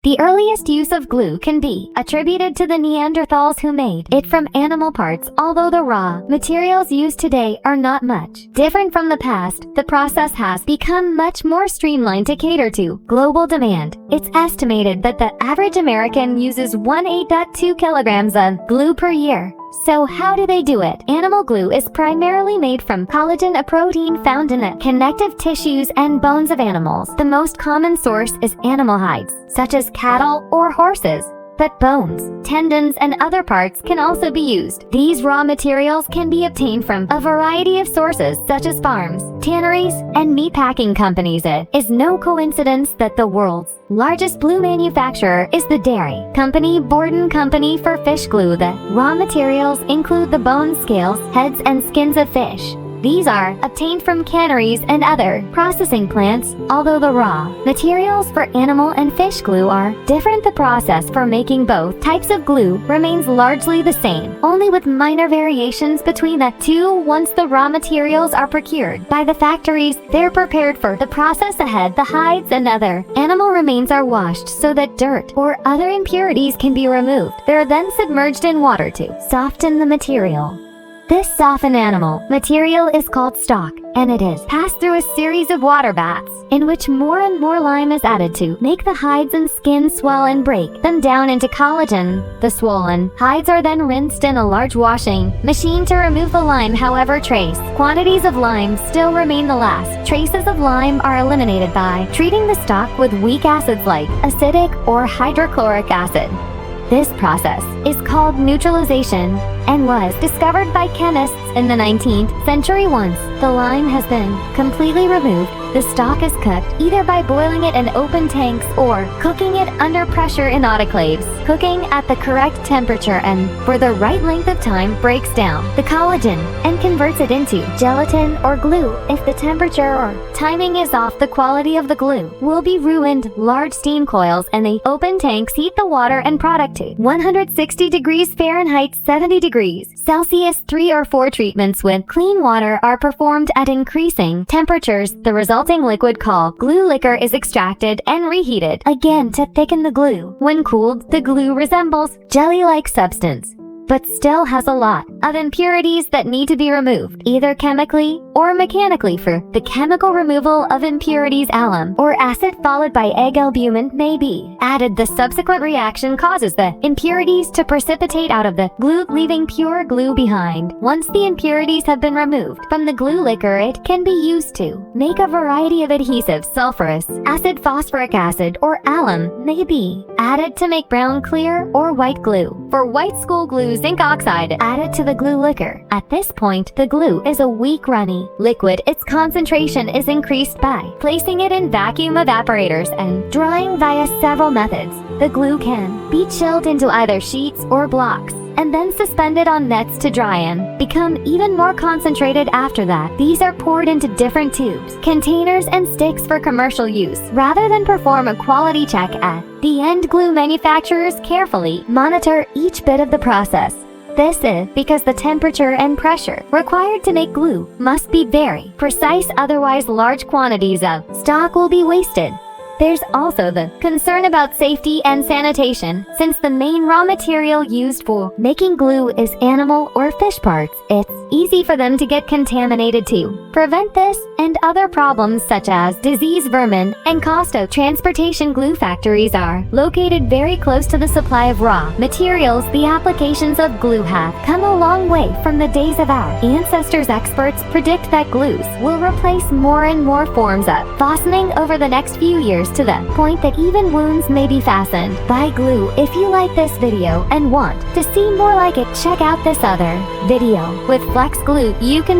The earliest use of glue can be attributed to the Neanderthals who made it from animal parts, although the raw materials used today are not much different from the past. The process has become much more streamlined to cater to global demand. It's estimated that the average American uses 18.2 kilograms of glue per year. So how do they do it? Animal glue is primarily made from collagen, a protein found in the connective tissues and bones of animals. The most common source is animal hides, such as cattle or horses. But bones, tendons, and other parts can also be used. These raw materials can be obtained from a variety of sources such as farms, tanneries, and meatpacking companies. It is no coincidence that the world's largest glue manufacturer is the dairy company Borden Company for fish glue. The raw materials include the bones, scales, heads, and skins of fish. These are obtained from canneries and other processing plants. Although the raw materials for animal and fish glue are different, the process for making both types of glue remains largely the same, only with minor variations between the two. Once the raw materials are procured by the factories, they're prepared for the process ahead. The hides and other animal remains are washed so that dirt or other impurities can be removed. They're then submerged in water to soften the material. This softened animal material is called stock, and it is passed through a series of water baths, in which more and more lime is added to make the hides and skin swell and break them down into collagen. The swollen hides are then rinsed in a large washing machine to remove the lime. However, trace quantities of lime still remain. The last traces of lime are eliminated by treating the stock with weak acids like acidic or hydrochloric acid. This process is called neutralization and was discovered by chemists in the 19th century. Once the lime has been completely removed, the stock is cooked either by boiling it in open tanks or cooking it under pressure in autoclaves. Cooking at the correct temperature and for the right length of time breaks down the collagen and converts it into gelatin or glue. If the temperature or timing is off, the quality of the glue will be ruined. Large steam coils and the open tanks heat the water and product to 160 degrees Fahrenheit, 70 degrees Celsius. 3 or 4 treatments with clean water are performed at increasing temperatures. The resulting liquid, called glue liquor, is extracted and reheated again to thicken the glue. When cooled, the glue resembles jelly-like substance, but still has a lot of impurities that need to be removed, either chemically or mechanically. For the chemical removal of impurities, alum or acid followed by egg albumin may be added. The subsequent reaction causes the impurities to precipitate out of the glue, leaving pure glue behind. Once the impurities have been removed from the glue liquor, it can be used to make a variety of adhesives. Sulfurous acid, phosphoric acid, or alum may be added to make brown, clear, or white glue. For white school glue, zinc oxide added to the glue liquor. At this point, the glue is a weak, runny liquid. Its concentration is increased by placing it in vacuum evaporators and drying via several methods. The glue can be chilled into either sheets or blocks and then suspended on nets to dry and become even more concentrated after that. These are poured into different tubes, containers, and sticks for commercial use. Rather than perform a quality check at the end, glue manufacturers carefully monitor each bit of the process. This is because the temperature and pressure required to make glue must be very precise, otherwise large quantities of stock will be wasted. There's also the concern about safety and sanitation. Since the main raw material used for making glue is animal or fish parts, it's easy for them to get contaminated. To prevent this and other problems such as disease, vermin, and cost of transportation, glue factories are located very close to the supply of raw materials. The applications of glue have come a long way from the days of our ancestors. Experts predict that glues will replace more and more forms of fastening over the next few years, to the point that even wounds may be fastened by glue. If you like this video and want to see more like it, check out this other video with flex glue. You can